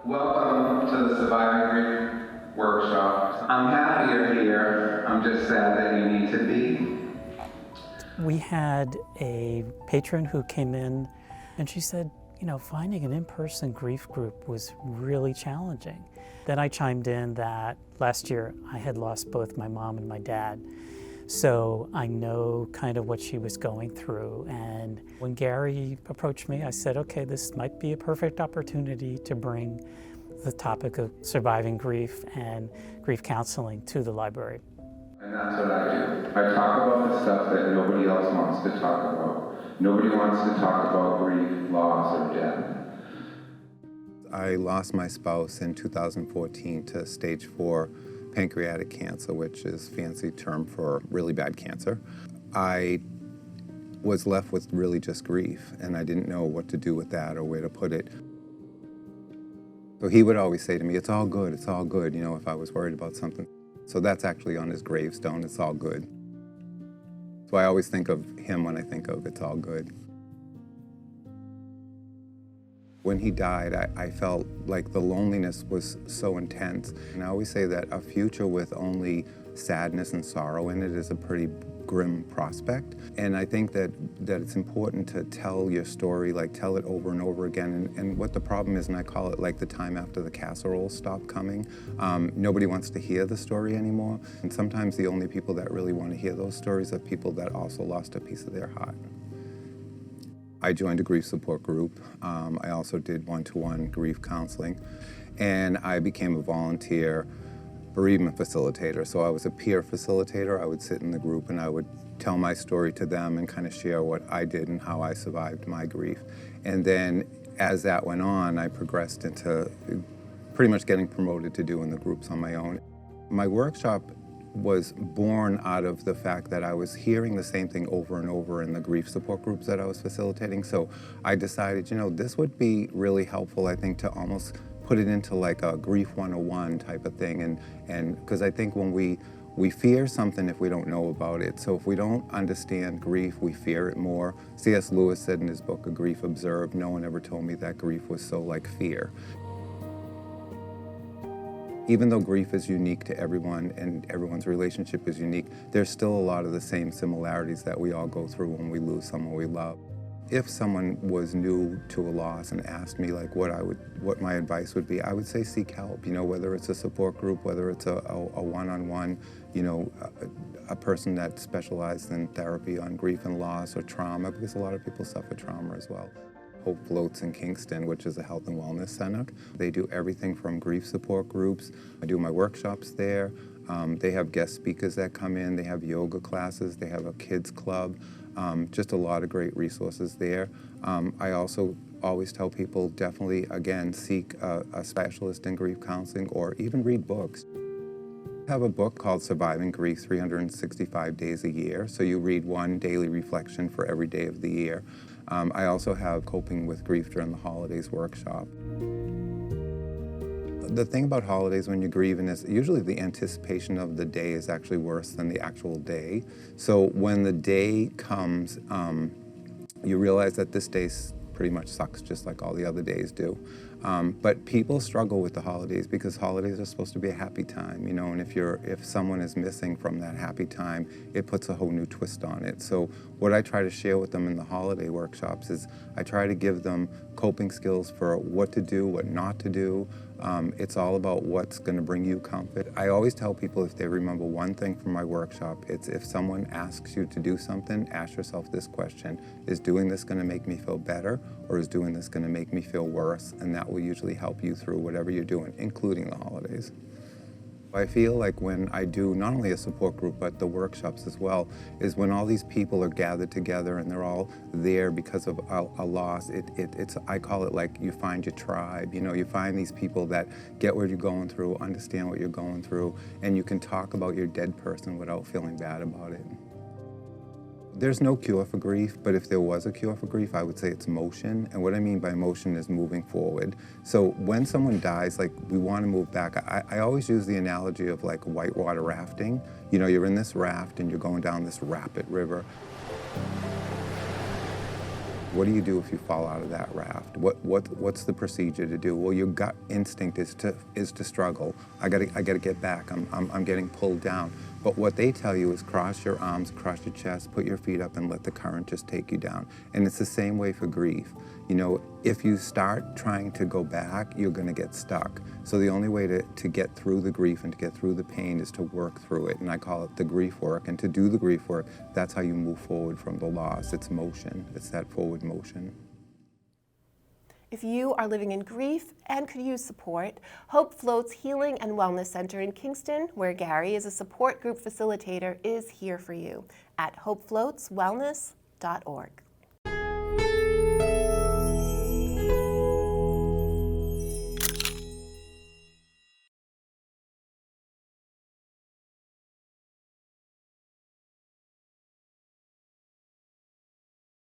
Welcome to the Surviving Grief workshop. I'm happy you're here. I'm just sad that you need to be. We had a patron who came in and she said, you know, finding an in-person grief group was really challenging. Then I chimed in that last year I had lost both my mom and my dad. So I know kind of what she was going through. And when Gary approached me, I said, okay, this might be a perfect opportunity to bring the topic of surviving grief and grief counseling to the library. And that's what I do. I talk about the stuff that nobody else wants to talk about. Nobody wants to talk about grief, loss, or death. I lost my spouse in 2014 to stage 4 pancreatic cancer, which is a fancy term for really bad cancer. I was left with really just grief, and I didn't know what to do with that or where to put it. So he would always say to me, it's all good, you know, if I was worried about something. So that's actually on his gravestone, it's all good. So I always think of him when I think of it's all good. When he died, I felt like the loneliness was so intense. And I always say that a future with only sadness and sorrow in it is a pretty grim prospect. And I think that it's important to tell your story, like tell it over and over again. And what the problem is, and I call it like the time after the casserole stopped coming, nobody wants to hear the story anymore. And sometimes the only people that really want to hear those stories are people that also lost a piece of their heart. I joined a grief support group. I also did one-to-one grief counseling, and I became a volunteer bereavement facilitator. So I was a peer facilitator. I would sit in the group and I would tell my story to them and kind of share what I did and how I survived my grief. And then as that went on, I progressed into pretty much getting promoted to doing the groups on my own. My workshop was born out of the fact that I was hearing the same thing over and over in the grief support groups that I was facilitating. So I decided, you know, this would be really helpful, I think, to almost put it into like a grief 101 type of thing. And because I think when we fear something if we don't know about it. So if we don't understand grief, we fear it more. C.S. Lewis said in his book, A Grief Observed, no one ever told me that grief was so like fear. Even though grief is unique to everyone and everyone's relationship is unique, there's still a lot of the same similarities that we all go through when we lose someone we love. If someone was new to a loss and asked me like what my advice would be, I would say seek help. You know, whether it's a support group, whether it's a one-on-one, you know, a person that specializes in therapy on grief and loss or trauma, because a lot of people suffer trauma as well. Hope Floats in Kingston, which is a health and wellness center. They do everything from grief support groups. I do my workshops there. They have guest speakers that come in. They have yoga classes. They have a kids club. Just a lot of great resources there. I also always tell people definitely, again, seek a specialist in grief counseling or even read books. I have a book called Surviving Grief 365 Days a Year. So you read one daily reflection for every day of the year. I also have Coping with Grief During the Holidays workshop. The thing about holidays when you're grieving is usually the anticipation of the day is actually worse than the actual day. So when the day comes, you realize that this day pretty much sucks just like all the other days do. But people struggle with the holidays because holidays are supposed to be a happy time, you know, and if someone is missing from that happy time, it puts a whole new twist on it. So what I try to share with them in the holiday workshops is I try to give them coping skills for what to do, what not to do. It's all about what's going to bring you comfort. I always tell people if they remember one thing from my workshop, it's if someone asks you to do something, ask yourself this question: is doing this going to make me feel better, or is doing this going to make me feel worse? And that will usually help you through whatever you're doing, including the holidays. I feel like when I do not only a support group, but the workshops as well, is when all these people are gathered together and they're all there because of a loss. I call it like you find your tribe. You know, you find these people that get what you're going through, understand what you're going through, and you can talk about your dead person without feeling bad about it. There's no cure for grief, but if there was a cure for grief, I would say it's motion. And what I mean by motion is moving forward. So when someone dies, like we want to move back. I always use the analogy of like whitewater rafting. You know, you're in this raft and you're going down this rapid river. What do you do if you fall out of that raft? What's the procedure to do? Well, your gut instinct is to struggle. I gotta get back. I'm getting pulled down. But what they tell you is cross your arms, cross your chest, put your feet up, and let the current just take you down. And it's the same way for grief. You know, if you start trying to go back, you're going to get stuck. So the only way to get through the grief and to get through the pain is to work through it. And I call it the grief work. And to do the grief work, that's how you move forward from the loss. It's motion. It's that forward motion. If you are living in grief and could use support, Hope Floats Healing and Wellness Center in Kingston, where Gary is a support group facilitator, is here for you at hopefloatswellness.org.